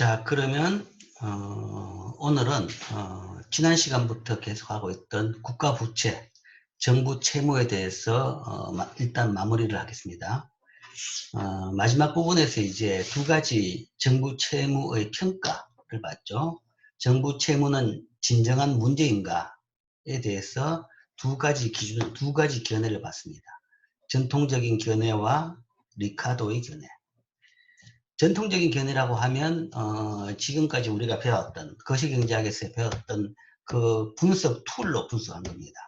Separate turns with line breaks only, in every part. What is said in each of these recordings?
자, 그러면 오늘은 지난 시간부터 계속하고 있던 국가 부채, 정부 채무에 대해서 일단 마무리를 하겠습니다. 마지막 부분에서 이제 두 가지 정부 채무의 평가를 봤죠. 정부 채무는 진정한 문제인가에 대해서 두 가지 기준, 두 가지 견해를 봤습니다. 전통적인 견해와 리카도의 견해. 전통적인 견해라고 하면 지금까지 우리가 배웠던 거시경제학에서 배웠던 그 분석 툴로 분석한 겁니다.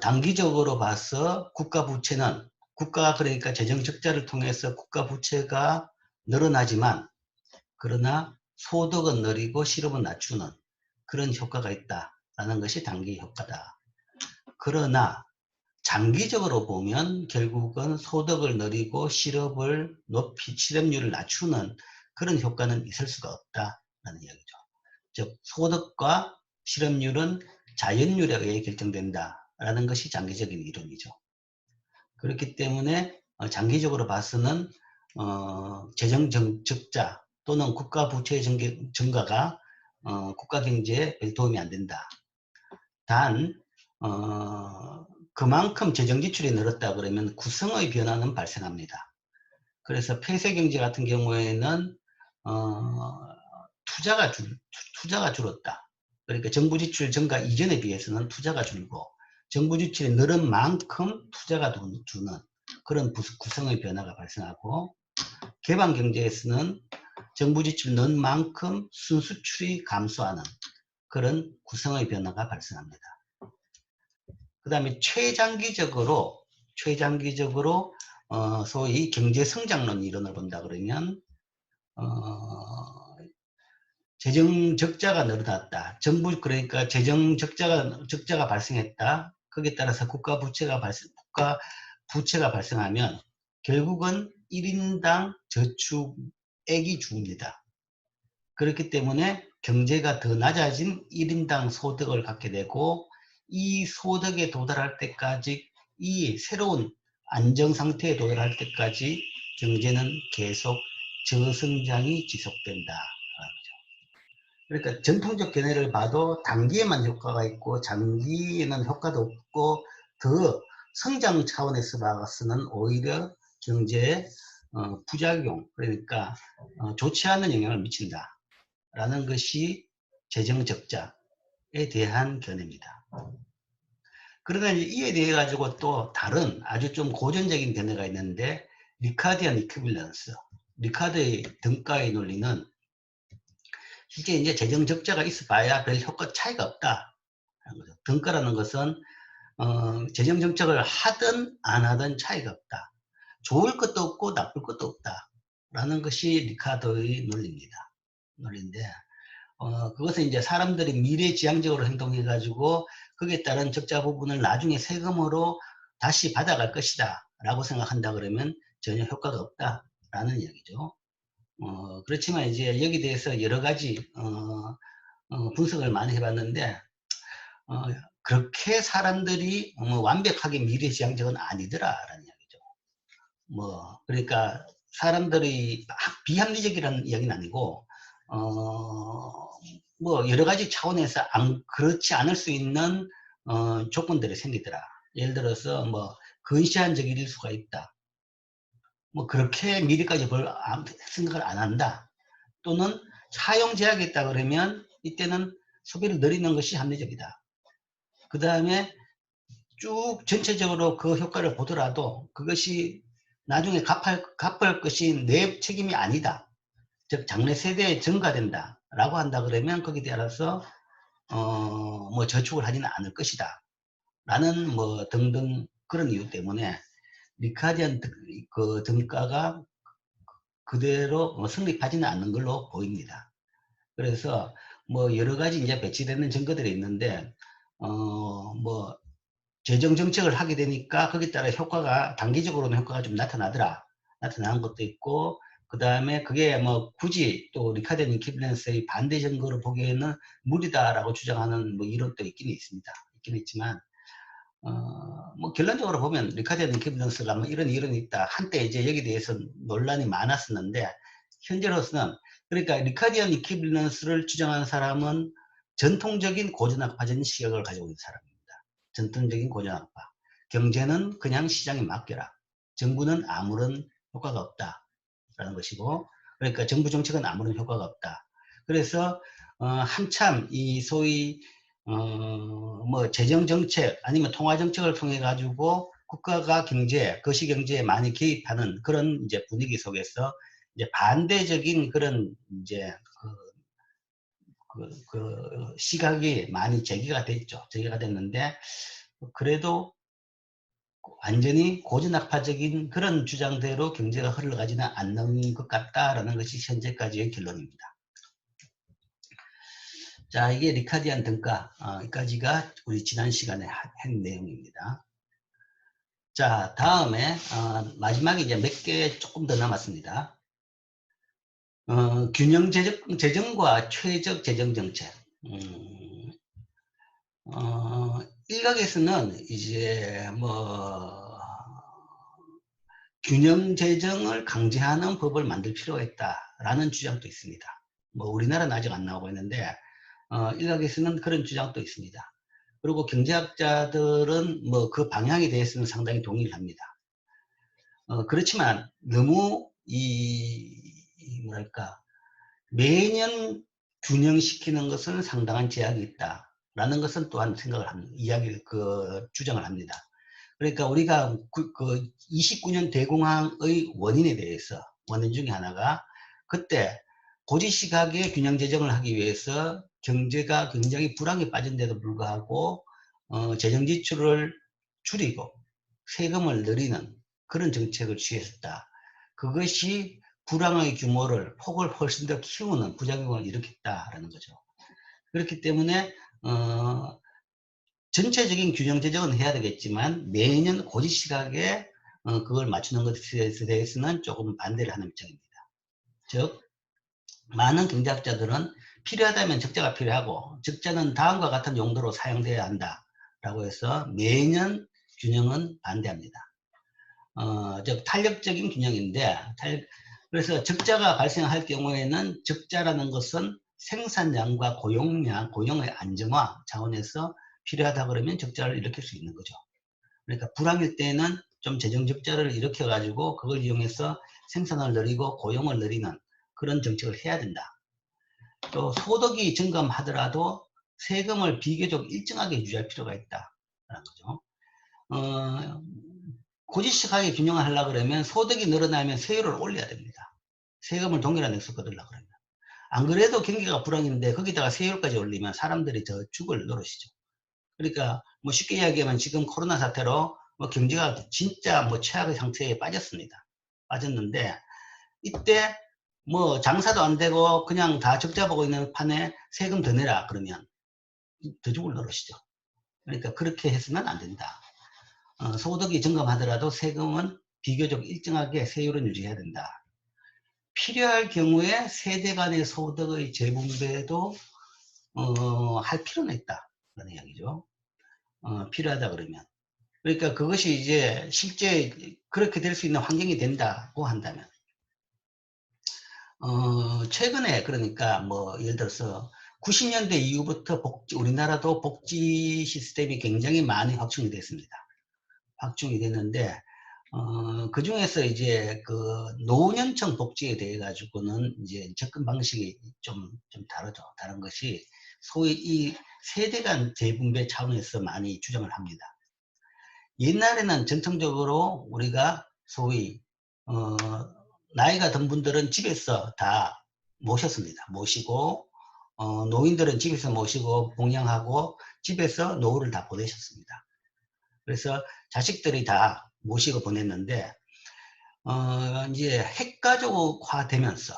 단기적으로 봐서 국가 부채는 국가 그러니까 재정 적자를 통해서 국가 부채가 늘어나지만 그러나 소득은 느리고 실업은 낮추는 그런 효과가 있다라는 것이 단기 효과다. 그러나 장기적으로 보면 결국은 소득을 늘리고 실업을 높이 실업률을 낮추는 그런 효과는 있을 수가 없다라는 이야기죠. 즉 소득과 실업률은 자연률에 의해 결정된다라는 것이 장기적인 이론이죠. 그렇기 때문에 장기적으로 봐서는 재정 적자 또는 국가 부채 증가가 국가 경제에 별 도움이 안 된다. 단 그만큼 재정 지출이 늘었다 그러면 구성의 변화는 발생합니다. 그래서 폐쇄 경제 같은 경우에는 투자가 줄었다. 그러니까 정부 지출 증가 이전에 비해서는 투자가 줄고 정부 지출이 늘은 만큼 투자가 주는 그런 구성의 변화가 발생하고 개방 경제에서는 정부 지출 는 만큼 순수출이 감소하는 그런 구성의 변화가 발생합니다. 그 다음에 최장기적으로 소위 경제성장론 이론을 본다 그러면 재정 적자가 늘어났다. 정부 그러니까 재정 적자가 발생했다. 거기에 따라서 국가 부채가 발생하면 결국은 1인당 저축액이 줍니다. 그렇기 때문에 경제가 더 낮아진 1인당 소득을 갖게 되고 이 소득에 도달할 때까지 이 새로운 안정상태에 도달할 때까지 경제는 계속 저성장이 지속된다. 그러니까 전통적 견해를 봐도 단기에만 효과가 있고 장기에는 효과도 없고 더 성장 차원에서 봐서는 오히려 경제에 부작용 그러니까 좋지 않은 영향을 미친다. 라는 것이 재정 적자에 대한 견해입니다. 그러나 이에 대해 가지고 또 다른 아주 좀 고전적인 견해가 있는데 리카디안 이퀴밸런스, 리카드의 등가의 논리는 실제 이제 재정 적자가 있어봐야 별 효과 차이가 없다. 등가라는 것은 재정 정책을 하든 안 하든 차이가 없다. 좋을 것도 없고 나쁠 것도 없다. 라는 것이 리카드의 논리인데 그것은 이제 사람들이 미래지향적으로 행동해가지고 거기에 따른 적자 부분을 나중에 세금으로 다시 받아갈 것이다 라고 생각한다 그러면 전혀 효과가 없다라는 이야기죠. 그렇지만 이제 여기 대해서 여러 가지 분석을 많이 해봤는데 그렇게 사람들이 완벽하게 미래지향적은 아니더라라는 이야기죠. 그러니까 사람들이 비합리적이라는 이야기는 아니고 여러 가지 차원에서 그렇지 않을 수 있는 조건들이 생기더라. 예를 들어서 근시안적일 수가 있다. 그렇게 미래까지 생각을 안 한다. 또는 사용 제약이 있다 그러면 이때는 소비를 늘리는 것이 합리적이다. 그 다음에 쭉 전체적으로 그 효과를 보더라도 그것이 나중에 갚을 것이 내 책임이 아니다. 즉 장래 세대에 증가된다 라고 한다 그러면 거기에 따라서 저축을 하지는 않을 것이다 라는 등등 그런 이유 때문에 리카디안 그 등가가 그대로 성립하지는 않는 걸로 보입니다. 그래서 여러 가지 이제 배치되는 증거들이 있는데 재정 정책을 하게 되니까 거기에 따라 단기적으로는 효과가 좀 나타나는 것도 있고 그 다음에 그게 굳이 또 리카디안 이퀴밸런스의 반대 증거로 보기에는 무리다라고 주장하는 이론도 있긴 있지만 결론적으로 보면 리카디안 이퀴밸런스가 이런 이론이 있다. 한때 이제 여기 대해서 논란이 많았었는데 현재로서는 그러니까 리카디안 이퀴밸런스를 주장하는 사람은 전통적인 고전학파적인 시각을 가지고 있는 사람입니다. 전통적인 고전학파. 경제는 그냥 시장에 맡겨라. 정부는 아무런 효과가 없다라는 것이고, 그러니까 정부 정책은 아무런 효과가 없다. 그래서 한참 이 소위 뭐 재정 정책 아니면 통화 정책을 통해 가지고 국가가 경제, 거시경제에 많이 개입하는 그런 이제 분위기 속에서 이제 반대적인 그런 이제 그 시각이 많이 제기가 됐죠. 제기가 됐는데 그래도 완전히 고전학파적인 그런 주장대로 경제가 흘러가지는 않는 것 같다라는 것이 현재까지의 결론입니다. 자, 이게 리카디안 등가 여기까지가 우리 지난 시간에 한 내용입니다. 자, 다음에 마지막에 이제 몇 개 조금 더 남았습니다. 균형 재정과 최적 재정 정책. 일각에서는 이제 뭐 균형 재정을 강제하는 법을 만들 필요가 있다라는 주장도 있습니다. 뭐 우리나라는 아직 안 나오고 있는데 일각에서는 그런 주장도 있습니다. 그리고 경제학자들은 뭐 그 방향에 대해서는 상당히 동의를 합니다. 그렇지만 너무 뭐랄까 매년 균형시키는 것은 상당한 제약이 있다라는 것은 또한 생각을 합니다. 주장을 합니다. 그러니까 우리가 그 29년 대공황의 원인에 대해서 원인 중에 하나가 그때 고지시각의 균형 재정을 하기 위해서 경제가 굉장히 불황에 빠진데도 불구하고 재정 지출을 줄이고 세금을 늘리는 그런 정책을 취했다. 그것이 불황의 폭을 훨씬 더 키우는 부작용을 일으켰다라는 거죠. 그렇기 때문에 전체적인 균형 재정은 해야 되겠지만 매년 고지시각에 그걸 맞추는 것에 대해서는 조금 반대를 하는 입장입니다. 즉 많은 경제학자들은 필요하다면 적자가 필요하고 적자는 다음과 같은 용도로 사용돼야 한다라고 해서 매년 균형은 반대합니다. 즉 탄력적인 균형인데 그래서 적자가 발생할 경우에는 적자라는 것은 생산량과 고용의 안정화 차원에서 필요하다 그러면 적자를 일으킬 수 있는 거죠. 그러니까 불황일 때는 좀 재정 적자를 일으켜 가지고 그걸 이용해서 생산을 늘리고 고용을 늘리는 그런 정책을 해야 된다. 또 소득이 증감하더라도 세금을 비교적 일정하게 유지할 필요가 있다라는 거죠. 고지식하게 균형을 하려고 그러면 소득이 늘어나면 세율을 올려야 됩니다. 세금을 동일한 액수 거두려고 그러면. 안 그래도 경기가 불황인데 거기다가 세율까지 올리면 사람들이 더 죽을 노릇이죠. 그러니까 뭐 쉽게 이야기하면 지금 코로나 사태로 뭐 경제가 진짜 뭐 최악의 상태에 빠졌습니다. 빠졌는데 이때 뭐 장사도 안 되고 그냥 다 적자 보고 있는 판에 세금 더 내라 그러면 더 죽을 노릇이죠. 그러니까 그렇게 해서는 안 된다. 소득이 증감하더라도 세금은 비교적 일정하게 세율은 유지해야 된다. 필요할 경우에 세대 간의 소득의 재분배도 할 필요는 있다라는 이야기죠. 필요하다 그러면. 그러니까 그것이 이제 실제 그렇게 될 수 있는 환경이 된다고 한다면 최근에 그러니까 뭐 예를 들어서 90년대 이후부터 우리나라도 복지 시스템이 굉장히 많이 확충이 됐습니다. 확충이 됐는데 그 중에서 이제 그 노년층 복지에 대해 가지고는 이제 접근 방식이 좀 다르죠. 다른 것이 소위 이 세대 간 재분배 차원에서 많이 주장을 합니다. 옛날에는 전통적으로 우리가 소위 나이가 든 분들은 집에서 다 모셨습니다. 모시고 노인들은 집에서 모시고 봉양하고 집에서 노후를 다 보내셨습니다. 그래서 자식들이 다 모시고 보냈는데 이제 핵가족화 되면서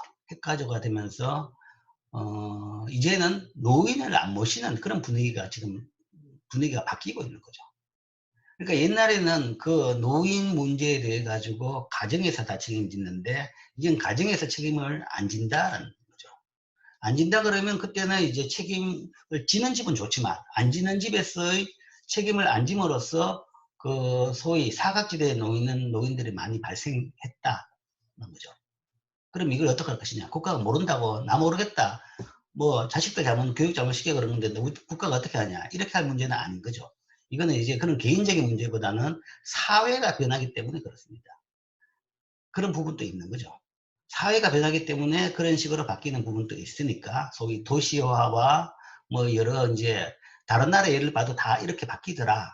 이제는 노인을 안 모시는 그런 분위기가 바뀌고 있는 거죠. 그러니까 옛날에는 그 노인 문제에 대해 가지고 가정에서 다 책임졌는데 이젠 가정에서 책임을 안 진다는 거죠. 안 진다 그러면 그때는 이제 책임을 지는 집은 좋지만 안 지는 집에서의 책임을 안 짐으로써 그 소위 사각지대에 놓이는 노인들이 많이 발생했다는 거죠. 그럼 이걸 어떻게 할 것이냐. 국가가 모른다고 나 모르겠다. 뭐 자식들 잘못 교육 잘못 시켜 그런 건데 우리 국가가 어떻게 하냐. 이렇게 할 문제는 아닌 거죠. 이거는 이제 그런 개인적인 문제보다는 사회가 변하기 때문에 그렇습니다. 그런 부분도 있는 거죠. 사회가 변하기 때문에 그런 식으로 바뀌는 부분도 있으니까 소위 도시화와 뭐 여러 이제 다른 나라 예를 봐도 다 이렇게 바뀌더라.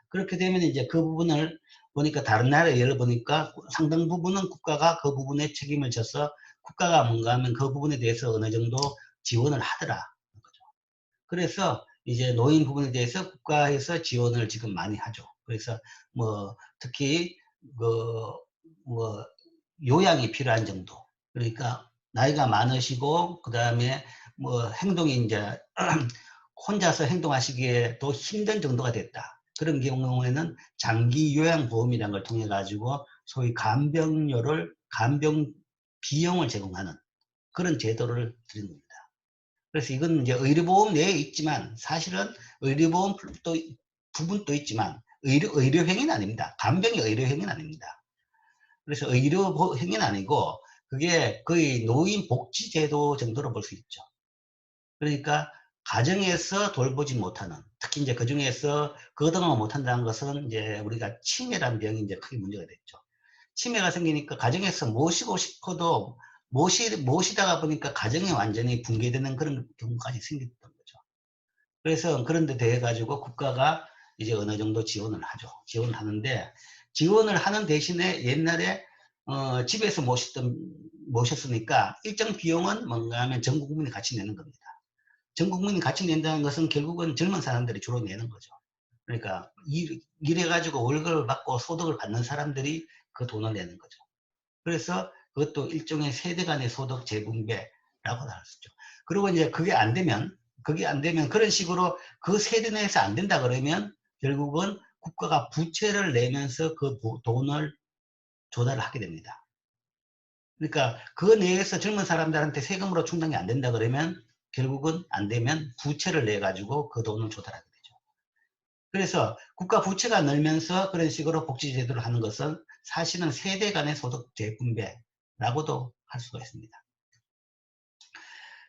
그렇게 되면 이제 그 부분을 보니까 다른 나라 예를 보니까 상당 부분은 국가가 그 부분에 책임을 져서 국가가 뭔가 하면 그 부분에 대해서 어느 정도 지원을 하더라. 그래서 이제 노인 부분에 대해서 국가에서 지원을 지금 많이 하죠. 그래서 뭐 특히 그 뭐 요양이 필요한 정도. 그러니까 나이가 많으시고 그다음에 뭐 행동이 이제 혼자서 행동하시기에도 힘든 정도가 됐다. 그런 경우에는 장기 요양보험이라는 걸 통해 가지고 소위 간병 비용을 제공하는 그런 제도를 드린 겁니다. 그래서 이건 이제 의료보험 내에 있지만 사실은 의료보험 또 부분도 있지만 의료행위는 아닙니다. 간병이 의료행위는 아닙니다. 그래서 의료행위는 아니고 그게 거의 노인복지제도 정도로 볼 수 있죠. 그러니까 가정에서 돌보지 못하는 특히 이제 그 중에서 거동을 못한다는 것은 이제 우리가 치매라는 병이 이제 크게 문제가 됐죠. 치매가 생기니까 가정에서 모시고 싶어도 모시다가 보니까 가정이 완전히 붕괴되는 그런 경우까지 생겼던 거죠. 그래서 그런 데 대해 가지고 국가가 이제 어느 정도 지원을 하죠. 지원을 하는데 지원을 하는 대신에 옛날에 집에서 모셨으니까 일정 비용은 뭔가 하면 전 국민이 같이 내는 겁니다. 전 국민이 같이 낸다는 것은 결국은 젊은 사람들이 주로 내는 거죠. 그러니까 일해가지고 월급을 받고 소득을 받는 사람들이 그 돈을 내는 거죠. 그래서 그것도 일종의 세대 간의 소득 재분배라고 할 수 있죠. 그리고 이제 그게 안 되면 그런 식으로 그 세대 내에서 안 된다 그러면 결국은 국가가 부채를 내면서 그 돈을 조달을 하게 됩니다. 그러니까 그 내에서 젊은 사람들한테 세금으로 충당이 안 된다 그러면 결국은 안 되면 부채를 내 가지고 그 돈을 조달하게 되죠. 그래서 국가 부채가 늘면서 그런 식으로 복지 제도를 하는 것은 사실은 세대 간의 소득 재분배라고도 할 수가 있습니다.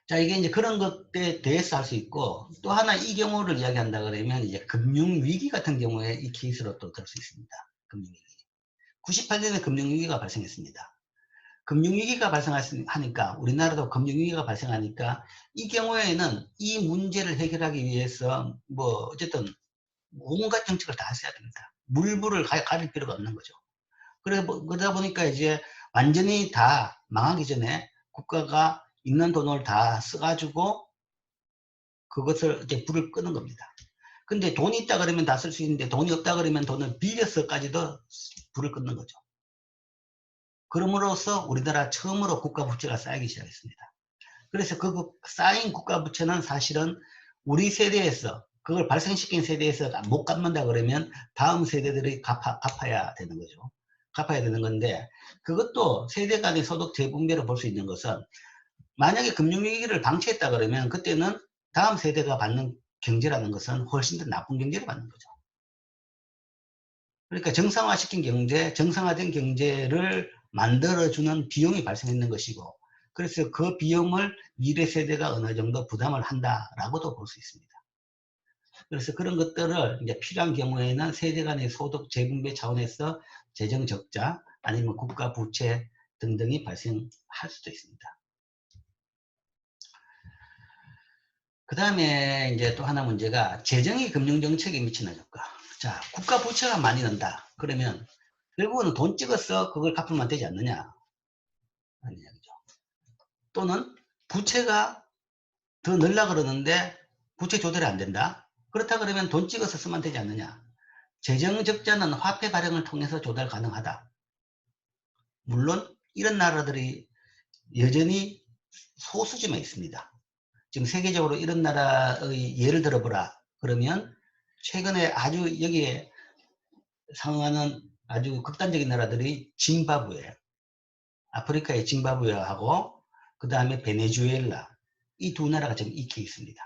자, 이게 이제 그런 것에 대해서 할 수 있고 또 하나 이 경우를 이야기한다 그러면 이제 금융위기 같은 경우에 이 케이스로 또 들 수 있습니다. 금융위기. 98년에 금융위기가 발생했습니다. 금융위기가 발생하니까 우리나라도 금융위기가 발생하니까 이 경우에는 이 문제를 해결하기 위해서 뭐 어쨌든 온갖 정책을 다 써야 됩니다. 물불을 가릴 필요가 없는 거죠. 그러다 보니까 이제 완전히 다 망하기 전에 국가가 있는 돈을 다 써가지고 그것을 이제 불을 끄는 겁니다. 근데 돈이 있다 그러면 다 쓸 수 있는데 돈이 없다 그러면 돈을 빌려서까지도 불을 끊는 거죠. 그럼으로써 우리나라 처음으로 국가 부채가 쌓이기 시작했습니다. 그래서 그 쌓인 국가 부채는 사실은 우리 세대에서 그걸 발생시킨 세대에서 못 갚는다 그러면 다음 세대들이 갚아야 되는 거죠. 갚아야 되는 건데 그것도 세대 간의 소득 재분배로 볼 수 있는 것은 만약에 금융위기를 방치했다 그러면 그때는 다음 세대가 받는 경제라는 것은 훨씬 더 나쁜 경제를 받는 거죠. 그러니까 정상화된 경제를 만들어주는 비용이 발생했는 것이고 그래서 그 비용을 미래 세대가 어느 정도 부담을 한다라고도 볼 수 있습니다. 그래서 그런 것들을 이제 필요한 경우에는 세대 간의 소득 재분배 차원에서 재정 적자 아니면 국가 부채 등등이 발생할 수도 있습니다. 그 다음에 이제 또 하나 문제가 재정이 금융정책에 미치는 효과. 자, 국가 부채가 많이 는다. 그러면 결국은 돈 찍어서 그걸 갚으면 되지 않느냐. 하는 이야기죠. 또는 부채가 더 늘라 그러는데 부채 조달이 안 된다. 그렇다 그러면 돈 찍어서 쓰면 되지 않느냐. 재정 적자는 화폐 발행을 통해서 조달 가능하다. 물론 이런 나라들이 여전히 소수지만 있습니다. 지금 세계적으로 이런 나라의 예를 들어보라 그러면 최근에 아주 여기에 상응하는 아주 극단적인 나라들이 짐바브웨, 아프리카의 짐바브웨하고 그 다음에 베네수엘라 이 두 나라가 지금 익혀 있습니다.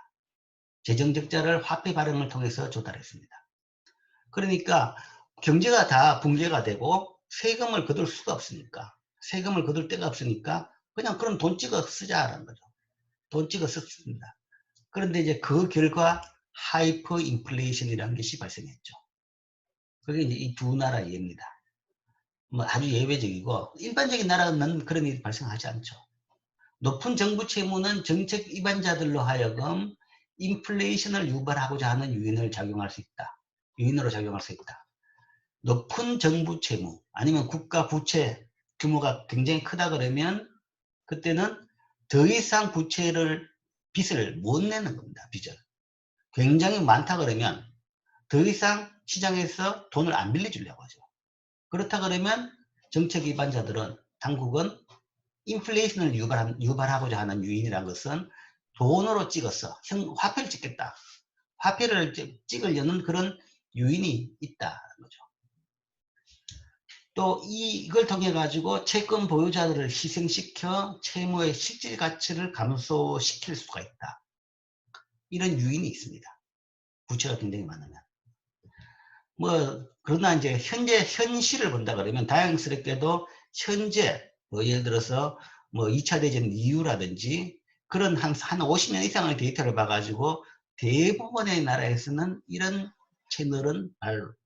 재정 적자를 화폐 발행을 통해서 조달했습니다. 그러니까 경제가 다 붕괴가 되고 세금을 거둘 수가 없으니까 세금을 거둘 데가 없으니까 그냥 그럼 돈 찍어 쓰자라는 거죠. 돈 찍어 썼습니다. 그런데 이제 그 결과 하이퍼 인플레이션이라는 것이 발생했죠. 그게 이제 이 두 나라 예입니다. 뭐 아주 예외적이고 일반적인 나라는 그런 일이 발생하지 않죠. 높은 정부 채무는 정책 위반자들로 하여금 인플레이션을 유발하고자 하는 요인을 작용할 수 있다. 요인으로 작용할 수 있다. 높은 정부 채무 아니면 국가 부채 규모가 굉장히 크다 그러면 그때는 더 이상 빚을 못 내는 겁니다. 빚을. 굉장히 많다 그러면 더 이상 시장에서 돈을 안 빌려주려고 하죠. 그렇다 그러면 정책 위반자들은 당국은 인플레이션을 유발하고자 하는 요인이란 것은 돈으로 찍어서 화폐를 찍겠다. 화폐를 찍으려는 그런 요인이 있다는 거죠. 또 이걸 통해 가지고 채권 보유자들을 희생시켜 채무의 실질 가치를 감소시킬 수가 있다. 이런 요인이 있습니다. 부채가 굉장히 많으면. 그러나 이제 현실을 본다 그러면 다행스럽게도 현재 예를 들어서 2차 대전 이후라든지 그런 한 50년 이상의 데이터를 봐가지고 대부분의 나라에서는 이런 채널은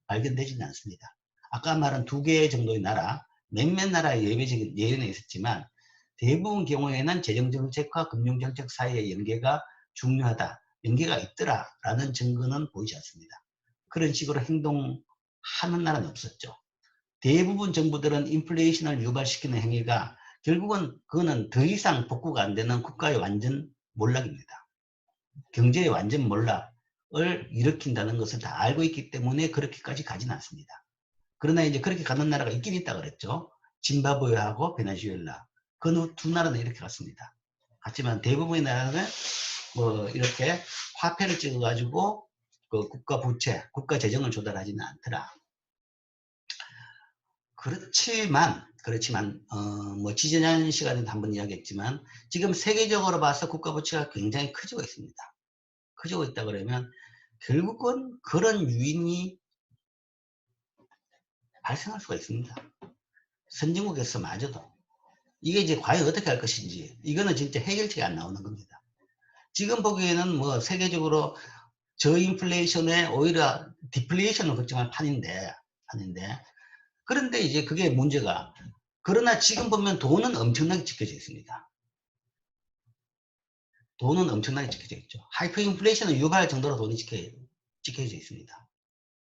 발견되지는 않습니다. 아까 말한 2개 정도의 나라, 몇몇 나라의 예외적인 예외는 있었지만 대부분 경우에는 재정정책과 금융정책 사이의 연계가 중요하다, 연계가 있더라라는 증거는 보이지 않습니다. 그런 식으로 행동하는 나라는 없었죠. 대부분 정부들은 인플레이션을 유발시키는 행위가 결국은 그거는 더 이상 복구가 안 되는 국가의 완전 몰락입니다. 경제의 완전 몰락을 일으킨다는 것을 다 알고 있기 때문에 그렇게까지 가지는 않습니다. 그러나 이제 그렇게 가는 나라가 있긴 있다 그랬죠. 짐바브웨하고 베네수엘라. 그 두 나라는 이렇게 갔습니다. 하지만 대부분의 나라는 이렇게 화폐를 찍어가지고 그 국가 부채, 국가 재정을 조달하지는 않더라. 그렇지만 지난 시간에도 한번 이야기했지만 지금 세계적으로 봐서 국가 부채가 굉장히 커지고 있습니다. 커지고 있다 그러면 결국은 그런 요인이 발생할 수가 있습니다. 선진국에서마저도 이게 이제 과연 어떻게 할 것인지 이거는 진짜 해결책이 안 나오는 겁니다. 지금 보기에는 세계적으로 저인플레이션에 오히려 디플레이션을 걱정할 판인데 그런데 이제 그게 문제가 그러나 지금 보면 돈은 엄청나게 지켜져 있습니다. 돈은 엄청나게 지켜져 있죠. 하이퍼 인플레이션을 유발할 정도로 돈이 지켜져 있습니다.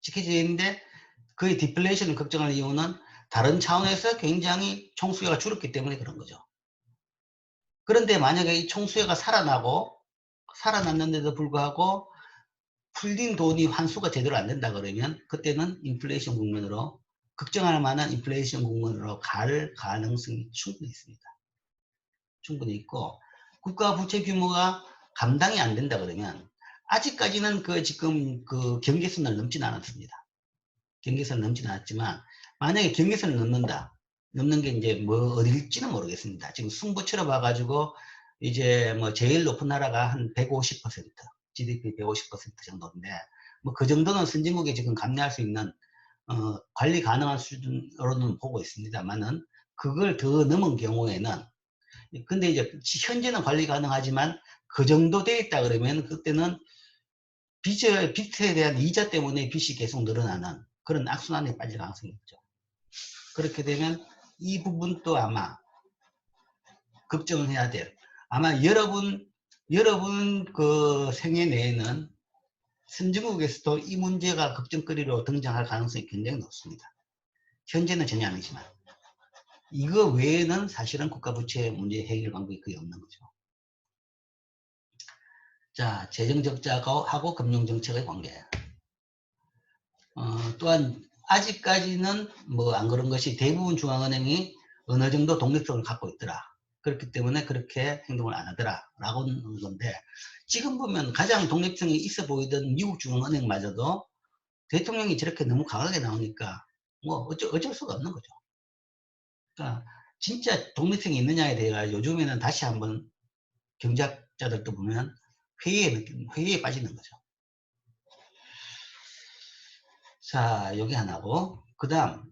지켜져 있는데 그의 디플레이션을 걱정하는 이유는 다른 차원에서 굉장히 총수요가 줄었기 때문에 그런 거죠. 그런데 만약에 이 총수요가 살아났는데도 불구하고 풀린 돈이 환수가 제대로 안 된다 그러면 그때는 인플레이션 국면으로 걱정할 만한 인플레이션 국면으로 갈 가능성이 충분히 있습니다. 충분히 있고 국가 부채 규모가 감당이 안 된다 그러면 아직까지는 지금 경계선을 넘지는 않았습니다. 경계선을 넘지는 않았지만 만약에 경계선을 넘는 게 이제 어딜지는 모르겠습니다. 지금 승부처럼 봐가지고 이제 제일 높은 나라가 한 150%, GDP 150% 정도인데 그 정도는 선진국이 지금 감내할 수 있는 관리 가능한 수준으로는 보고 있습니다만은 그걸 더 넘은 경우에는 근데 이제 현재는 관리 가능하지만 그 정도 돼 있다 그러면 그때는 빚에 대한 이자 때문에 빚이 계속 늘어나는 그런 악순환에 빠질 가능성이 있죠. 그렇게 되면 이 부분도 아마 걱정을 해야 될 아마 여러분 그 생애 내에는 선진국에서도 이 문제가 걱정거리로 등장할 가능성이 굉장히 높습니다. 현재는 전혀 아니지만 이거 외에는 사실은 국가부채 문제 해결 방법이 거의 없는 거죠. 자, 재정적자하고 금융정책의 관계. 또한 아직까지는 안 그런 것이 대부분 중앙은행이 어느 정도 독립성을 갖고 있더라. 그렇기 때문에 그렇게 행동을 안 하더라 라고 하는 건데 지금 보면 가장 독립성이 있어 보이던 미국 중앙은행마저도 대통령이 저렇게 너무 강하게 나오니까 어쩔 수가 없는 거죠. 그러니까 진짜 독립성이 있느냐에 대해 요즘에는 다시 한번 경제학자들도 보면 회의에 빠지는 거죠. 자, 여기 하나고 그 다음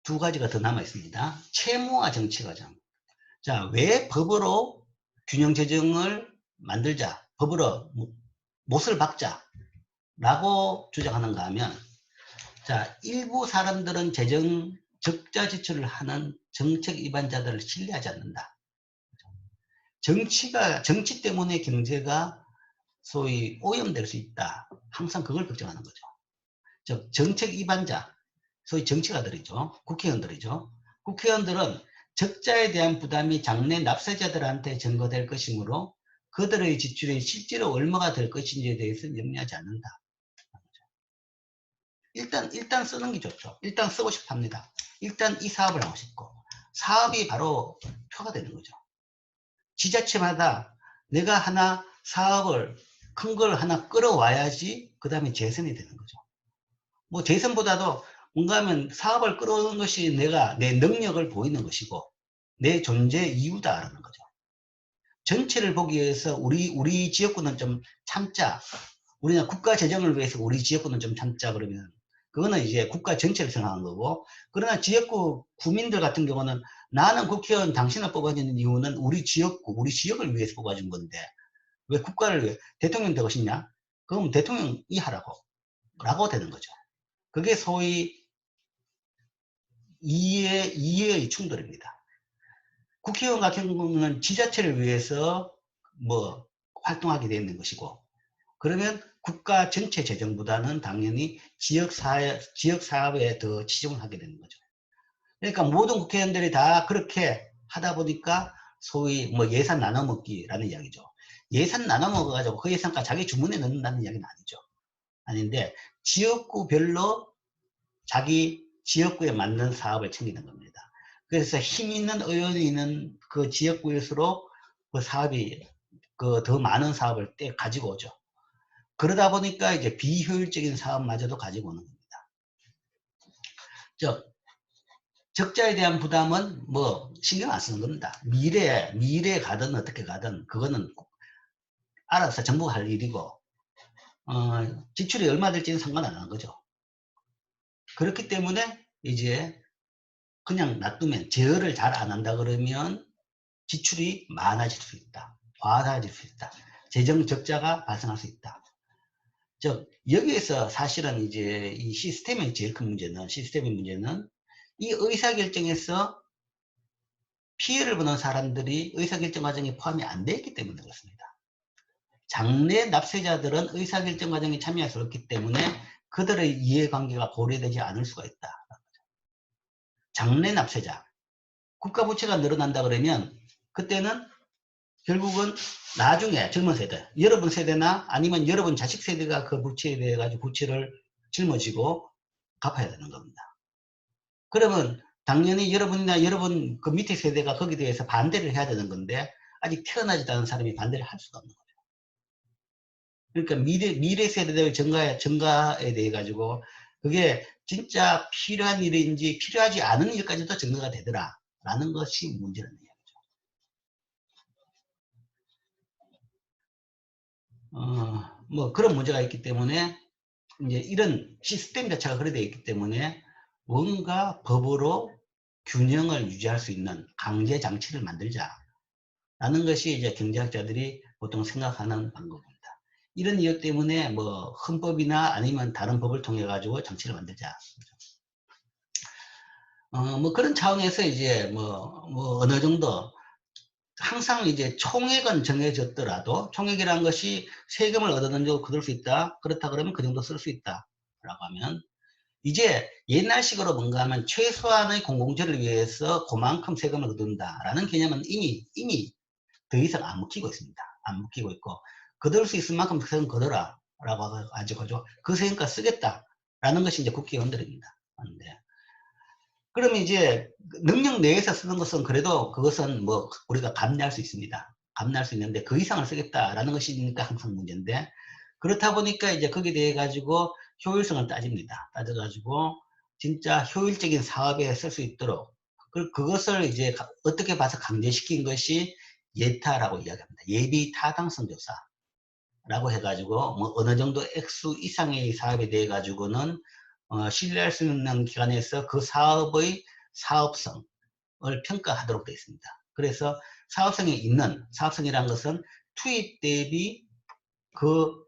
두 가지가 더 남아 있습니다. 채무와 정치과정. 자, 왜 법으로 균형 재정을 만들자, 법으로 못을 박자라고 주장하는가 하면, 자, 일부 사람들은 재정 적자 지출을 하는 정책 위반자들을 신뢰하지 않는다. 정치 때문에 경제가 소위 오염될 수 있다. 항상 그걸 걱정하는 거죠. 즉, 정책 위반자, 소위 정치가들이죠. 국회의원들이죠. 국회의원들은 적자에 대한 부담이 장래 납세자들한테 전가될 것이므로 그들의 지출이 실제로 얼마가 될 것인지에 대해서는 염려하지 않는다. 일단 쓰는 게 좋죠. 일단 쓰고 싶어 합니다. 일단 이 사업을 하고 싶고, 사업이 바로 표가 되는 거죠. 지자체마다 내가 하나 사업을 큰 걸 하나 끌어와야지 그 다음에 재선이 되는 거죠. 뭐 재선보다도 뭔가 하면 사업을 끌어오는 것이 내가 내 능력을 보이는 것이고 내 존재 이유다라는 거죠. 전체를 보기 위해서 우리 지역구는 좀 참자. 우리는 국가 재정을 위해서 우리 지역구는 좀 참자 그러면 그거는 이제 국가 전체를 생각하는 거고, 그러나 지역구 구민들 같은 경우는 나는 국회의원 당신을 뽑아주는 이유는 우리 지역구, 우리 지역을 위해서 뽑아준 건데 왜 국가를 위해 대통령 되고 싶냐? 그럼 대통령이 하라고 라고 되는 거죠. 그게 소위 이해의 충돌입니다. 국회의원 같은 경우는 지자체를 위해서 뭐 활동하게 되는 것이고, 그러면 국가 전체 재정보다는 당연히 지역사업에 더 치중을 하게 되는 거죠. 그러니까 모든 국회의원들이 다 그렇게 하다 보니까 소위 뭐 예산 나눠먹기라는 이야기죠. 예산 나눠먹어가지고 그 예산과 자기 주머니에 넣는다는 이야기는 아니죠. 아닌데 지역구별로 자기 지역구에 맞는 사업을 챙기는 겁니다. 그래서 힘 있는 의원이 있는 그 지역구일수록 그 사업이 더 많은 사업을 가지고 오죠. 그러다 보니까 이제 비효율적인 사업마저도 가지고 오는 겁니다. 적자에 대한 부담은 뭐 신경 안 쓰는 겁니다. 미래에 가든 어떻게 가든 그거는 알아서 정부가 할 일이고, 지출이 얼마 될지는 상관 안 하는 거죠. 그렇기 때문에 이제 그냥 놔두면 제어를 잘 안 한다 그러면 지출이 많아질 수 있다. 과다해질 수 있다. 재정 적자가 발생할 수 있다. 즉 여기에서 사실은 이제 이 시스템의 제일 큰 문제는 이 의사결정에서 피해를 보는 사람들이 의사결정 과정에 포함이 안 되어 있기 때문에 그렇습니다. 장래 납세자들은 의사결정 과정에 참여할 수 없기 때문에 그들의 이해관계가 고려되지 않을 수가 있다. 장래 납세자, 국가 부채가 늘어난다 그러면 그때는 결국은 나중에 젊은 세대, 여러분 세대나 아니면 여러분 자식 세대가 그 부채에 대해 가지고 부채를 짊어지고 갚아야 되는 겁니다. 그러면 당연히 여러분이나 여러분 그 밑에 세대가 거기에 대해서 반대를 해야 되는 건데 아직 태어나지도 않은 사람이 반대를 할 수가 없는 거죠. 그러니까 미래 세대들 증가에 대해 가지고 그게 진짜 필요한 일인지 필요하지 않은 일까지도 증가가 되더라 라는 것이 문제라는 이야기죠. 뭐 그런 문제가 있기 때문에 이제 이런 시스템 자체가 그래 되어 있기 때문에 뭔가 법으로 균형을 유지할 수 있는 강제 장치를 만들자 라는 것이 이제 경제학자들이 보통 생각하는 방법입니다. 이런 이유 때문에 뭐 헌법이나 아니면 다른 법을 통해 가지고 장치를 만들자. 뭐 그런 차원에서 이제 뭐 어느 정도 항상 이제 총액은 정해졌더라도 총액이라는 것이 세금을 어느 정도 거둘 수 있다. 그렇다 그러면 그 정도 쓸 수 있다. 라고 하면 이제 옛날식으로 뭔가 하면 최소한의 공공재를 위해서 그만큼 세금을 거둔다라는 개념은 이미 더 이상 안 먹히고 있습니다. 안 먹히고 있고 거둘 수 있을 만큼 세금 거둬라 라고 가지고 그 세금값 쓰겠다라는 것이 이제 국회의원들입니다. 그런데 그러면 이제 능력 내에서 쓰는 것은 그래도 그것은 뭐 우리가 감내할 수 있습니다. 감내할 수 있는데 그 이상을 쓰겠다라는 것이니까 항상 문제인데, 그렇다 보니까 이제 거기에 대해 가지고 효율성을 따집니다. 따져가지고 진짜 효율적인 사업에 쓸 수 있도록 그것을 이제 어떻게 봐서 강제시킨 것이 예타라고 이야기합니다. 예비 타당성 조사라고 해가지고 뭐 어느 정도 액수 이상의 사업에 대해 가지고는 신뢰할 수 있는 기관에서 그 사업의 사업성을 평가하도록 되어 있습니다. 그래서 사업성이라는 것은 투입 대비 그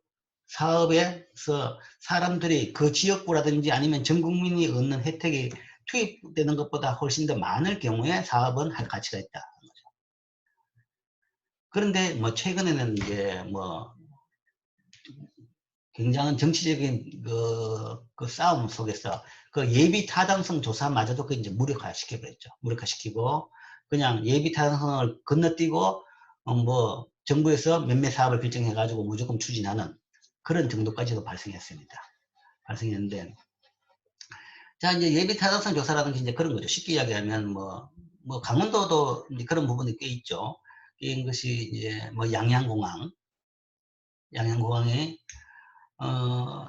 사업에서 사람들이 그 지역구라든지 아니면 전 국민이 얻는 혜택이 투입되는 것보다 훨씬 더 많을 경우에 사업은 할 가치가 있다. 그런데 뭐 최근에는 이제 뭐 굉장한 정치적인 그 싸움 속에서 그 예비 타당성 조사마저도 그 이제 무력화시켜버렸죠. 무력화시키고 그냥 예비 타당성을 건너뛰고 뭐 정부에서 몇몇 사업을 결정해가지고 무조건 추진하는 그런 정도까지도 발생했습니다. 발생했는데 자 이제 예비 타당성 조사라든지 이제 그런 거죠. 쉽게 이야기하면 뭐 강원도도 이제 그런 부분이 꽤 있죠. 이것이 이제 뭐 양양공항에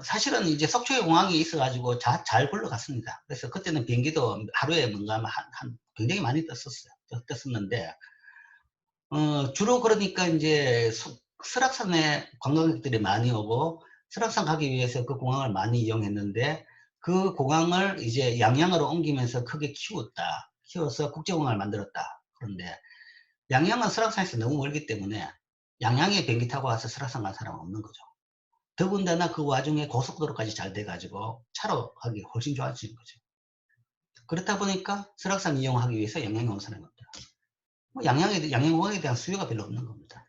사실은 이제 속초에 공항이 있어가지고 잘 굴러갔습니다. 그래서 그때는 비행기도 하루에 뭔가 굉장히 많이 떴었는데, 주로 그러니까 이제 설악산에 관광객들이 많이 오고, 설악산 가기 위해서 그 공항을 많이 이용했는데, 그 공항을 이제 양양으로 옮기면서 크게 키워서 국제공항을 만들었다. 그런데 양양은 설악산에서 너무 멀기 때문에 양양에 비행기 타고 와서 설악산 간 사람은 없는 거죠. 더군다나 그 와중에 고속도로까지 잘 돼가지고 차로 가기 훨씬 좋아진 거죠. 그렇다 보니까 설악산 이용하기 위해서 양양에 온 사람이 없다. 뭐 양양공항에 대한 수요가 별로 없는 겁니다.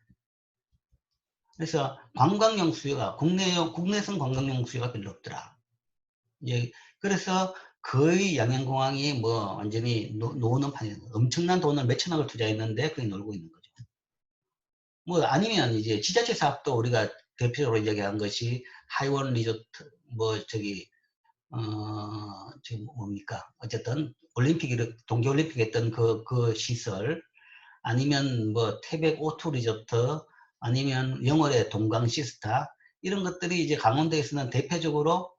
그래서 관광용 수요가 국내선 관광용 수요가 별로 없더라. 예, 그래서 거의 양양공항이 뭐 완전히 노는 판이에요. 엄청난 돈을 몇천억을 투자했는데 그게 놀고 있는 거죠. 뭐 아니면 이제 지자체 사업도 우리가 대표적으로 이야기한 것이 하이원 리조트 지금 뭡니까? 어쨌든 동계올림픽 했던 그 시설, 아니면 뭐 태백 오투 리조트, 아니면 영월의 동강 시스타, 이런 것들이 이제 강원도에서는 대표적으로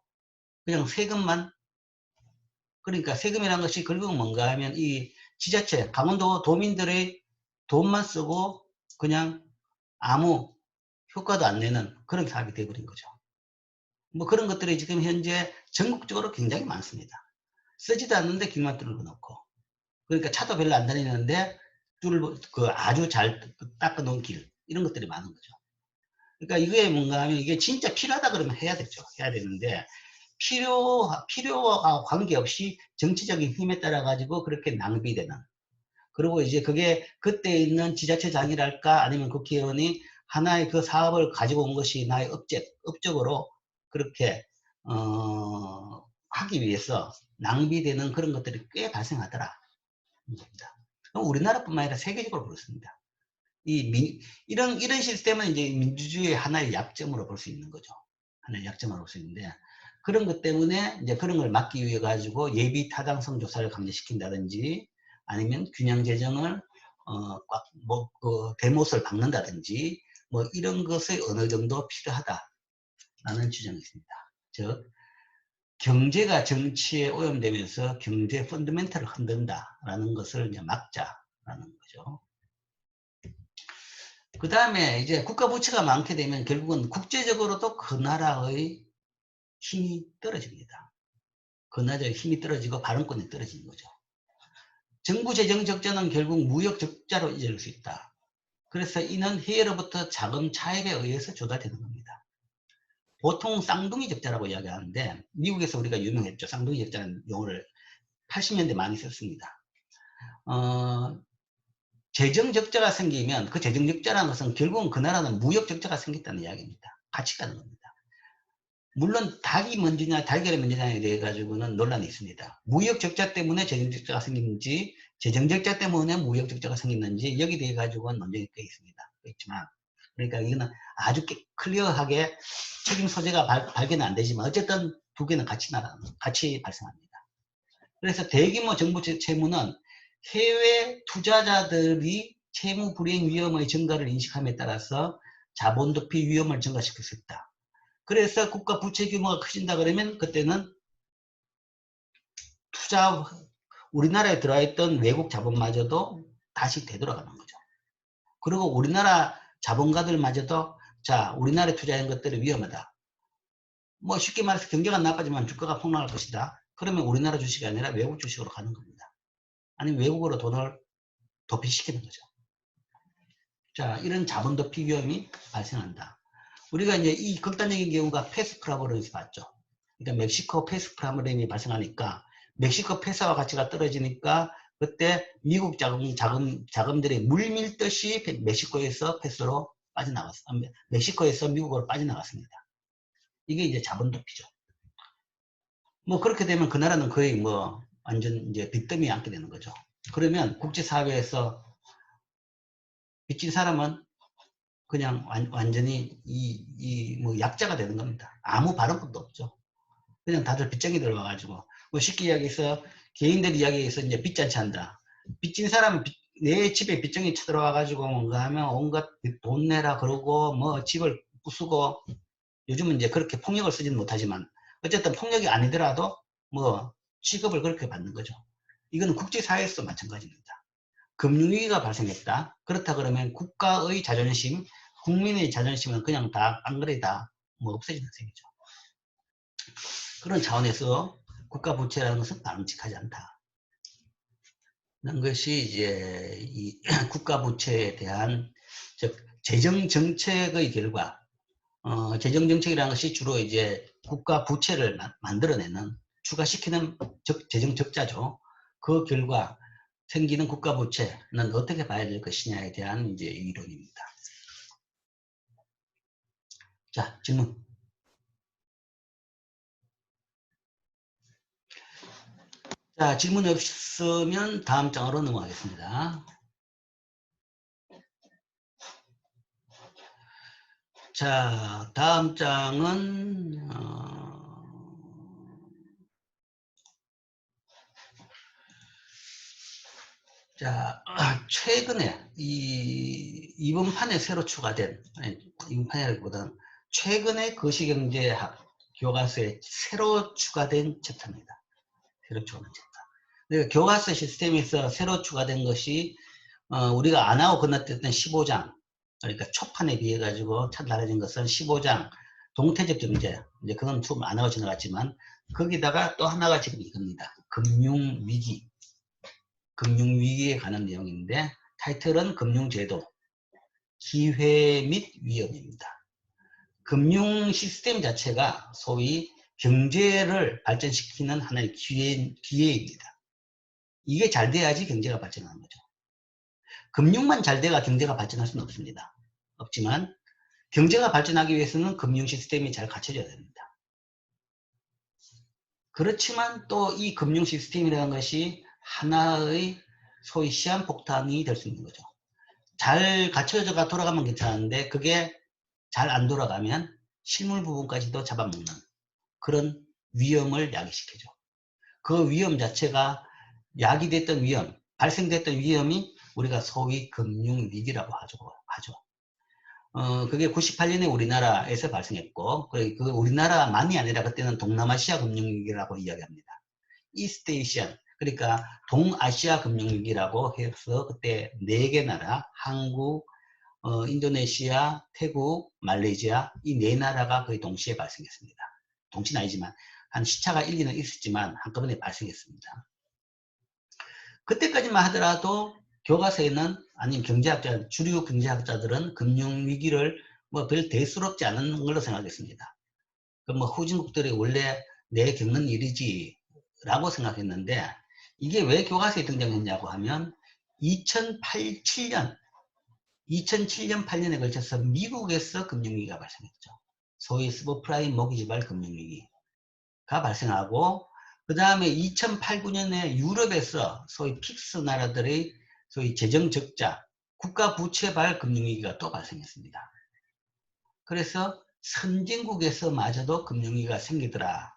그냥 세금만, 그러니까 세금이라는 것이 결국은 뭔가 하면 이 지자체, 강원도 도민들의 돈만 쓰고 그냥 아무 효과도 안 내는 그런 사업이 되어버린 거죠. 뭐 그런 것들이 지금 현재 전국적으로 굉장히 많습니다. 쓰지도 않는데 길만 뚫고 놓고, 그러니까 차도 별로 안 다니는데 아주 잘 닦아 놓은 길, 이런 것들이 많은 거죠. 그러니까 이게 뭔가 하면 이게 진짜 필요하다 그러면 해야 되죠. 해야 되는데 필요와 관계없이 정치적인 힘에 따라 가지고 그렇게 낭비되는, 그리고 이제 그게 그때 있는 지자체장이랄까 아니면 국회의원이 하나의 그 사업을 가지고 온 것이 나의 업적으로 그렇게 하기 위해서 낭비되는 그런 것들이 꽤 발생하더라. 우리나라뿐만 아니라 세계적으로 그렇습니다. 이런 시스템은 이제 민주주의의 하나의 약점으로 볼 수 있는 거죠. 하나의 약점으로 볼 수 있는데, 그런 것 때문에 이제 그런 걸 막기 위해 가지고 예비 타당성 조사를 강제시킨다든지, 아니면 균형 재정을 대못을 박는다든지, 뭐 이런 것이 어느 정도 필요하다라는 주장이 있습니다. 즉 경제가 정치에 오염되면서 경제 펀더멘털을 흔든다라는 것을 이제 막자라는 거죠. 그 다음에 이제 국가 부채가 많게 되면 결국은 국제적으로도 그 나라의 힘이 떨어집니다. 그 나라의 힘이 떨어지고 발언권이 떨어지는 거죠. 정부 재정 적자는 결국 무역 적자로 이어질 수 있다. 그래서 이는 해외로부터 자금 차입에 의해서 조달되는 겁니다. 보통 쌍둥이 적자라고 이야기하는데, 미국에서 우리가 유명했죠. 쌍둥이 적자는 용어를 80년대 많이 썼습니다. 재정 적자가 생기면 그 재정 적자라는 것은 결국은 그 나라는 무역 적자가 생겼다는 이야기입니다. 같이 가는 겁니다. 물론 닭이 먼저냐 달걀이 먼저냐에 대해 가지고는 논란이 있습니다. 무역 적자 때문에 재정 적자가 생기는지, 재정 적자 때문에 무역 적자가 생겼는지, 여기에 대해 가지고는 논쟁이 꽤 있습니다. 있지만, 그러니까 이거는 아주 클리어하게 책임 소재가 발견은 안 되지만 어쨌든 두 개는 같이 발생합니다. 그래서 대규모 정부 채무는 해외 투자자들이 채무 불이행 위험의 증가를 인식함에 따라서 자본 도피 위험을 증가시킬 수 있다. 그래서 국가 부채 규모가 커진다 그러면 그때는 우리나라에 들어와 있던 외국 자본마저도 다시 되돌아가는 거죠. 그리고 우리나라 자본가들마저도 자, 우리나라에 투자한 것들이 위험하다. 뭐 쉽게 말해서 경제가 나빠지면 주가가 폭락할 것이다. 그러면 우리나라 주식이 아니라 외국 주식으로 가는 겁니다. 아니면 외국으로 돈을 도피시키는 거죠. 자, 이런 자본 도피 위험이 발생한다. 우리가 이제 이 극단적인 경우가 페스프라브론에서 봤죠. 그러니까 멕시코 페스프라브론이 발생하니까 멕시코 페소화 가치가 떨어지니까 그때 미국 자금들이 물밀듯이 멕시코에서 페소로 빠져나갔습니다. 멕시코에서 미국으로 빠져나갔습니다. 이게 이제 자본 도피죠. 뭐 그렇게 되면 그 나라는 거의 뭐 완전 이제 빚더미에 앉게 되는 거죠. 그러면 국제사회에서 빚진 사람은 그냥 완전히 뭐 약자가 되는 겁니다. 아무 발언권도 없죠. 그냥 다들 빚쟁이 들어와가지고 뭐 쉽게 이야기해서 개인들 이야기해서 이제 빚잔치 한다. 빚진 사람은 내 집에 빚쟁이 쳐들어와가지고 뭔가 하면 온갖 돈 내라 그러고 뭐 집을 부수고 요즘은 이제 그렇게 폭력을 쓰지는 못하지만 어쨌든 폭력이 아니더라도 뭐 취급을 그렇게 받는 거죠. 이거는 국제사회에서 마찬가지입니다. 금융위기가 발생했다. 그렇다 그러면 국가의 자존심, 국민의 자존심은 그냥 다 깡그리다 뭐 없어지는 셈이죠. 그런 차원에서 국가 부채라는 것은 바람직하지 않다. 그런 것이 이제 이 국가 부채에 대한 즉 재정 정책의 결과, 재정 정책이라는 것이 주로 이제 국가 부채를 만들어내는 추가시키는 재정 적자죠. 그 결과 생기는 국가 부채는 어떻게 봐야 될 것이냐에 대한 이제 이론입니다. 자, 질문. 자, 질문이 없으면 다음 장으로 넘어가겠습니다. 자, 다음 장은 자, 최근에 이번 판에 새로 추가된, 이번 판이라기보다는 최근에 거시경제학 교과서에 새로 추가된 챕터입니다. 새로 추가된 챕터. 그러니까 교과서 시스템에서 새로 추가된 것이 우리가 안 하고 건너뛰었던 15장, 그러니까 초판에 비해 가지고 참 달라진 것은 15장 동태적 경제, 이제 그건 좀 안 하고 지나갔지만 거기다가 또 하나가 지금 이겁니다. 금융위기. 금융위기에 관한 내용인데 타이틀은 금융제도, 기회 및 위험입니다. 금융 시스템 자체가 소위 경제를 발전시키는 하나의 기회입니다. 이게 잘 돼야지 경제가 발전하는 거죠. 금융만 잘 돼야 경제가 발전할 수는 없습니다. 없지만 경제가 발전하기 위해서는 금융 시스템이 잘 갖춰져야 됩니다. 그렇지만 또 이 금융 시스템이라는 것이 하나의 소위 시한폭탄이 될 수 있는 거죠. 잘 갖춰져가 돌아가면 괜찮은데 그게 잘 안 돌아가면 실물 부분까지도 잡아먹는 그런 위험을 야기시켜줘. 그 위험 자체가 야기됐던 위험, 발생됐던 위험이 우리가 소위 금융위기라고 하죠. 그게 98년에 우리나라에서 발생했고, 그 우리나라만이 아니라 그때는 동남아시아 금융위기라고 이야기합니다. 이스트에이시안, 그러니까 동아시아 금융위기라고 해서 그때 4개 나라, 한국, 인도네시아, 태국, 말레이시아 이 4나라가 거의 동시에 발생했습니다. 동시는 아니지만 한 시차가 1, 2년 있었지만 한꺼번에 발생했습니다. 그때까지만 하더라도 교과서에는 아니면 경제학자, 주류 경제학자들은 금융위기를 뭐 별 대수롭지 않은 걸로 생각했습니다. 그 뭐 후진국들이 원래 내 겪는 일이지 라고 생각했는데 이게 왜 교과서에 등장했냐고 하면 2007년 8년에 걸쳐서 미국에서 금융위기가 발생했죠. 소위 서브프라임 모기지발 금융위기가 발생하고 그 다음에 2008, 9년에 유럽에서 소위 픽스 나라들의 소위 재정 적자, 국가 부채발 금융위기가 또 발생했습니다. 그래서 선진국에서 마저도 금융위기가 생기더라.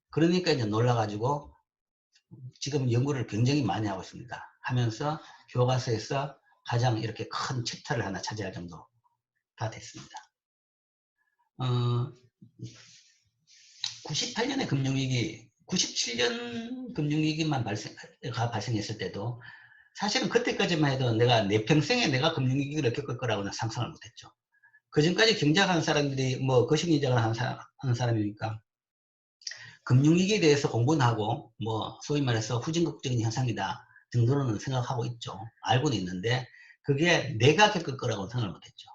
그러니까 이제 놀라가지고 지금 연구를 굉장히 많이 하고 있습니다. 하면서 교과서에서 가장 이렇게 큰 챕터를 하나 차지할 정도가 됐습니다. 98년의 금융위기, 97년 금융위기만 발생했을 때도 사실은 그때까지만 해도 내 평생에 내가 금융위기를 겪을 거라고는 상상을 못했죠. 그 전까지 경제학하는 사람들이 뭐 거시경제학을 하는 사람이니까 금융위기에 대해서 공부는 하고 뭐 소위 말해서 후진국적인 현상이다 정도는 생각하고 있죠. 알고는 있는데 그게 내가 겪을 거라고 생각을 못했죠.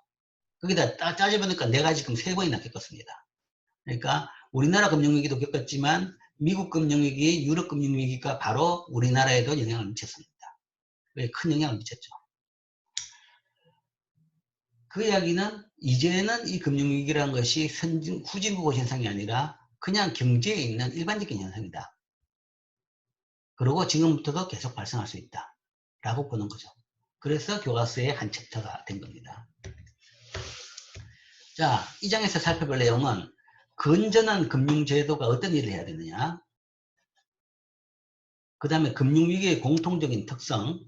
거기다 따져보니까 내가 지금 3번이나 겪었습니다. 그러니까 우리나라 금융위기도 겪었지만 미국 금융위기, 유럽 금융위기가 바로 우리나라에도 영향을 미쳤습니다. 큰 영향을 미쳤죠. 그 이야기는 이제는 이 금융위기라는 것이 후진국 현상이 아니라 그냥 경제에 있는 일반적인 현상이다. 그리고 지금부터도 계속 발생할 수 있다. 라고 보는 거죠. 그래서 교과서의 한 챕터가 된 겁니다. 자, 이 장에서 살펴볼 내용은 건전한 금융제도가 어떤 일을 해야 되느냐, 그 다음에 금융위기의 공통적인 특성,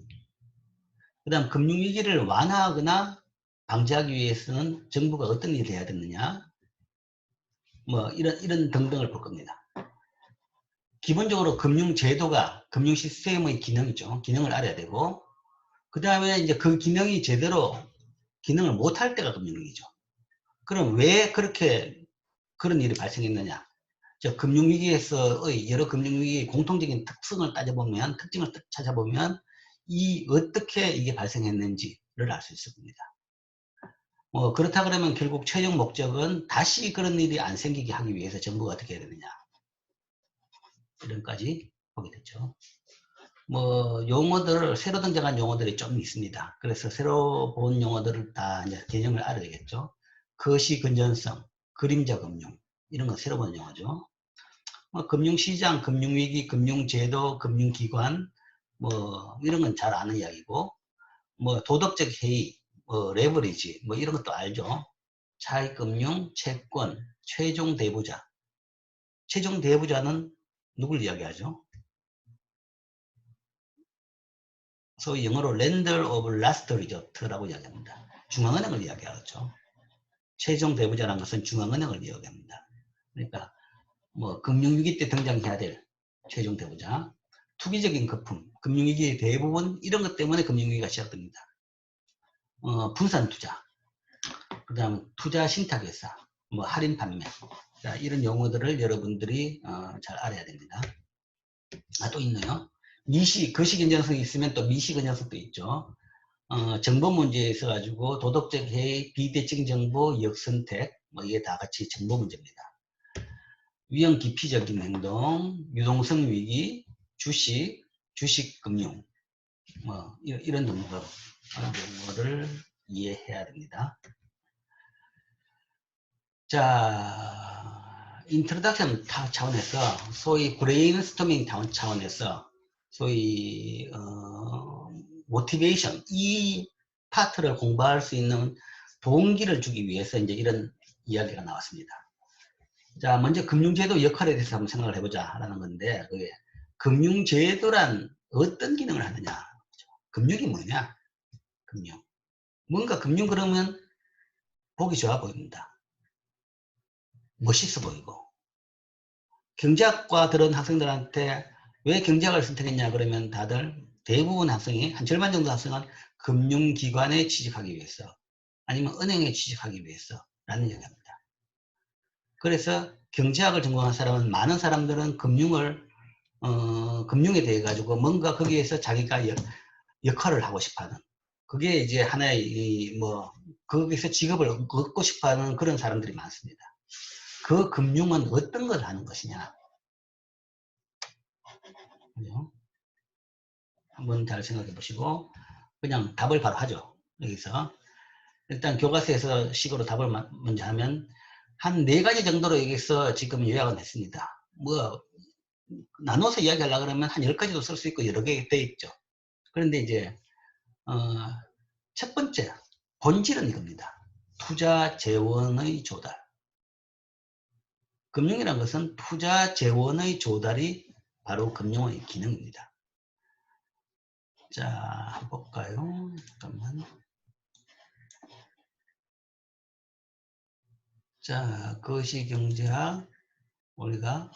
그 다음 금융위기를 완화하거나 방지하기 위해서는 정부가 어떤 일을 해야 되느냐, 뭐 이런 등등을 볼 겁니다. 기본적으로 금융제도가 금융 시스템의 기능이죠. 기능을 알아야 되고, 그 다음에 이제 그 기능이 제대로 기능을 못할 때가 금융위기죠. 그럼 왜 그렇게 그런 일이 발생했느냐? 금융위기에서의 여러 금융위기의 공통적인 특성을 따져보면, 특징을 찾아보면 어떻게 이게 발생했는지를 알 수 있을 겁니다. 그렇다 그러면 결국 최종 목적은 다시 그런 일이 안 생기게 하기 위해서 정부가 어떻게 해야 되느냐, 이런까지 보게 됐죠. 용어들을, 새로 등장한 용어들이 좀 있습니다. 그래서 새로 본 용어들을 다 이제 개념을 알아야 되겠죠. 거시 건전성, 그림자 금융, 이런 건 새로 본 용어죠. 금융시장, 금융위기, 금융제도, 금융기관, 이런 건 잘 아는 이야기고, 도덕적 해이, 레버리지, 이런 것도 알죠. 차익금융, 채권, 최종 대부자. 최종 대부자는 누굴 이야기하죠? 소위 영어로 Lender of Last Resort라고 이야기합니다. 중앙은행을 이야기하죠. 최종 대부자라는 것은 중앙은행을 이야기합니다. 그러니까 금융위기 때 등장해야 될 최종 대부자, 투기적인 거품, 금융위기의 대부분 이런 것 때문에 금융위기가 시작됩니다. 분산투자, 그 다음 투자 신탁회사, 할인 판매, 자, 이런 용어들을 여러분들이 잘 알아야 됩니다. 또 있네요. 거시 건전성이 있으면 또 미시 건전성도 있죠. 정보 문제에 있어가지고 도덕적 해이, 비대칭 정보, 역선택, 이게 다 같이 정보 문제입니다. 위험 기피적인 행동, 유동성 위기, 주식 금융, 이런 정도를 이해해야 됩니다. 자, 인트로덕션 차원에서 소위 브레인스토밍 차원에서 소위 모티베이션, 이 파트를 공부할 수 있는 동기를 주기 위해서 이제 이런 이야기가 나왔습니다. 자, 먼저 금융제도 역할에 대해서 한번 생각을 해보자라는 건데, 그게 금융제도란 어떤 기능을 하느냐? 금융이 뭐냐? 금융. 뭔가 금융 그러면 보기 좋아 보입니다. 멋있어 보이고. 경제학과 들은 학생들한테 왜 경제학을 선택했냐 그러면 다들 대부분 학생이 한 절반 정도 학생은 금융기관에 취직하기 위해서 아니면 은행에 취직하기 위해서 라는 얘기합니다. 그래서 경제학을 전공한 사람은 많은 사람들은 금융에 대해 가지고 뭔가 거기에서 자기가 역할을 하고 싶어하는, 그게 이제 하나의 거기서 직업을 얻고 싶어하는 그런 사람들이 많습니다. 그 금융은 어떤 걸 하는 것이냐, 한번 잘 생각해 보시고 그냥 답을 바로 하죠. 여기서 일단 교과서에서 식으로 답을 먼저 하면 한 4가지 정도로 여기서 지금 요약은 했습니다. 나눠서 이야기하려고 그러면 한 10가지도 쓸 수 있고 여러 개 돼 있죠. 그런데 이제 첫 번째 본질은 이겁니다. 투자 재원의 조달. 금융이라는 것은 투자 재원의 조달이 바로 금융의 기능입니다. 자, 한번 볼까요? 잠깐만. 자, 거시경제학 우리가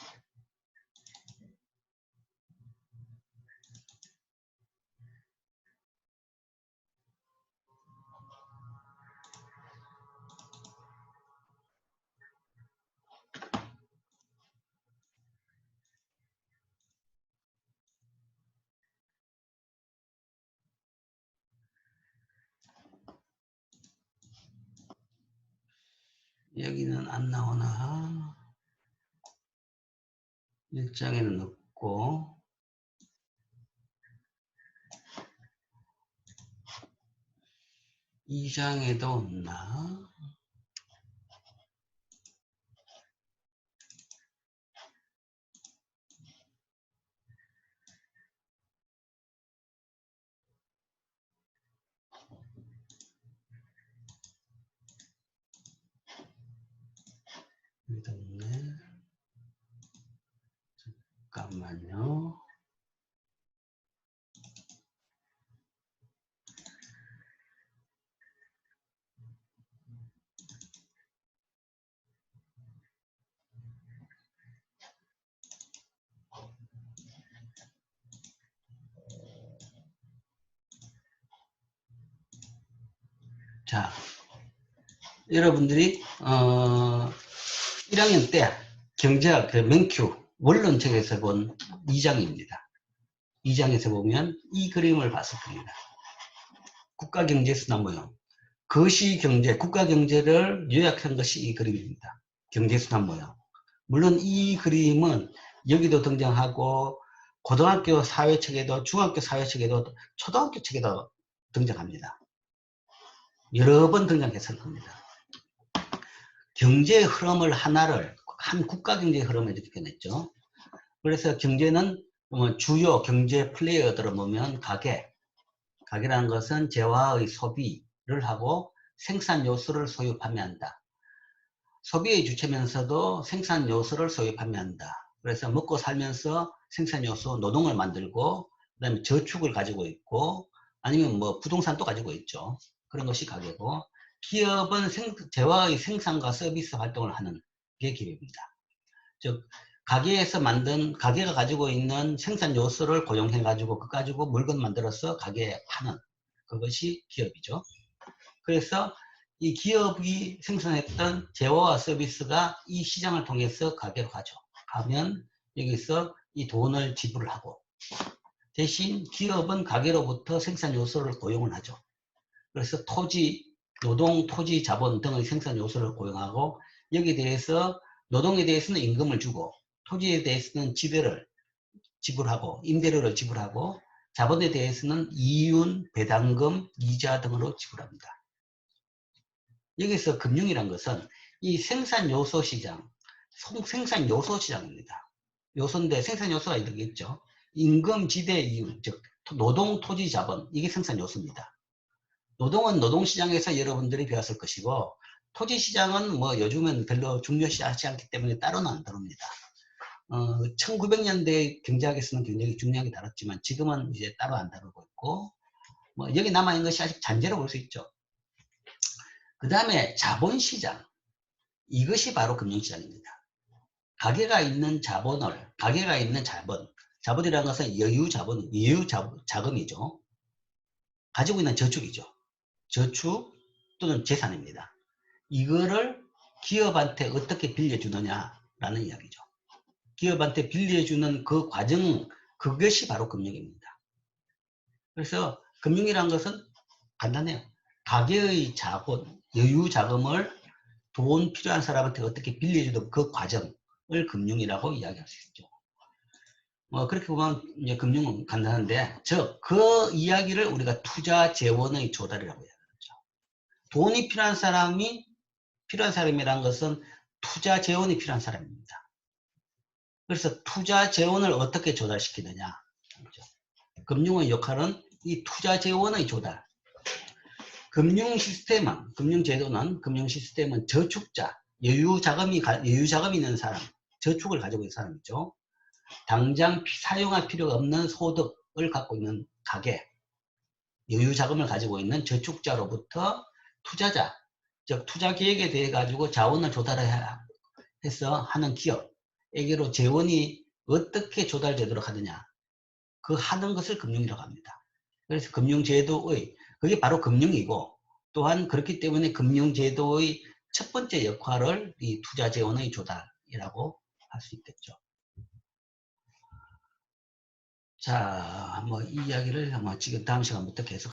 여기는 안 나오나? 1장에는 없고, 2장에도 없나? 여기도 없네. 잠깐만요. 자, 여러분들이 1학년 때 경제학 그 맹큐 원론책에서 본 2장입니다. 2장에서 보면 이 그림을 봤을 겁니다. 국가경제순환 모형. 거시경제, 국가경제를 요약한 것이 이 그림입니다. 경제순환 모형. 물론 이 그림은 여기도 등장하고 고등학교 사회책에도, 중학교 사회책에도, 초등학교 책에도 등장합니다. 여러 번 등장했을 겁니다. 경제의 흐름을 하나를 한 국가 경제의 흐름을 이렇게 표현했죠. 그래서 경제는 주요 경제 플레이어들을 보면 가계라는 것은 재화의 소비를 하고 생산 요소를 소유 판매한다. 소비의 주체면서도 생산 요소를 소유 판매한다. 그래서 먹고 살면서 생산 요소 노동을 만들고 그다음에 저축을 가지고 있고 아니면 뭐 부동산도 가지고 있죠. 그런 것이 가계고, 기업은 재화의 생산과 서비스 활동을 하는 게 기업입니다. 즉 가게에서 만든, 가게가 가지고 있는 생산 요소를 고용해 가지고 그 가지고 물건 만들어서 가게에 파는 그것이 기업이죠. 그래서 이 기업이 생산했던 재화와 서비스가 이 시장을 통해서 가게로 가죠. 가면 여기서 이 돈을 지불을 하고, 대신 기업은 가게로부터 생산 요소를 고용을 하죠. 그래서 토지, 노동, 토지, 자본 등의 생산 요소를 고용하고, 여기에 대해서 노동에 대해서는 임금을 주고, 토지에 대해서는 지배를 지불하고, 임대료를 지불하고, 자본에 대해서는 이윤, 배당금, 이자 등으로 지불합니다. 여기서 금융이란 것은 이 생산 요소 시장, 생산 요소 시장입니다. 요소인데 생산 요소가 이러겠죠. 임금, 지대, 이윤, 즉 노동, 토지, 자본, 이게 생산 요소입니다. 노동은 노동시장에서 여러분들이 배웠을 것이고, 토지시장은 뭐 요즘은 별로 중요시하지 않기 때문에 따로는 안 다룹니다. 1900년대 경제학에서는 굉장히 중요하게 다뤘지만 지금은 이제 따로 안 다루고 있고, 뭐 여기 남아있는 것이 아직 잔재로 볼 수 있죠. 그 다음에 자본시장, 이것이 바로 금융시장입니다. 가게가 있는 자본을, 가게가 있는 자본이라는 것은 여유자본, 여유자금이죠. 가지고 있는 저축이죠. 저축 또는 재산입니다. 이거를 기업한테 어떻게 빌려주느냐라는 이야기죠. 기업한테 빌려주는 그 과정, 그것이 바로 금융입니다. 그래서 금융이란 것은 간단해요. 가계의 자본, 여유 자금을 돈 필요한 사람한테 어떻게 빌려주는 그 과정을 금융이라고 이야기할 수 있죠. 그렇게 보면 이제 금융은 간단한데, 즉 그 이야기를 우리가 투자 재원의 조달이라고 이야기하죠. 돈이 필요한 사람이란 것은 투자 재원이 필요한 사람입니다. 그래서 투자 재원을 어떻게 조달시키느냐. 금융의 역할은 이 투자 재원의 조달. 금융제도는, 금융시스템은 저축자, 여유자금이 있는 사람, 저축을 가지고 있는 사람이죠. 당장 사용할 필요가 없는 소득을 갖고 있는 가계, 여유자금을 가지고 있는 저축자로부터 투자자, 즉 투자 계획에 대해 가지고 자원을 조달해서 하는 기업에게로 재원이 어떻게 조달되도록 하느냐, 그 하는 것을 금융이라고 합니다. 그래서 금융제도의, 그게 바로 금융이고, 또한 그렇기 때문에 금융제도의 첫 번째 역할을 이 투자재원의 조달이라고 할 수 있겠죠. 자, 이 이야기를 지금 다음 시간부터 계속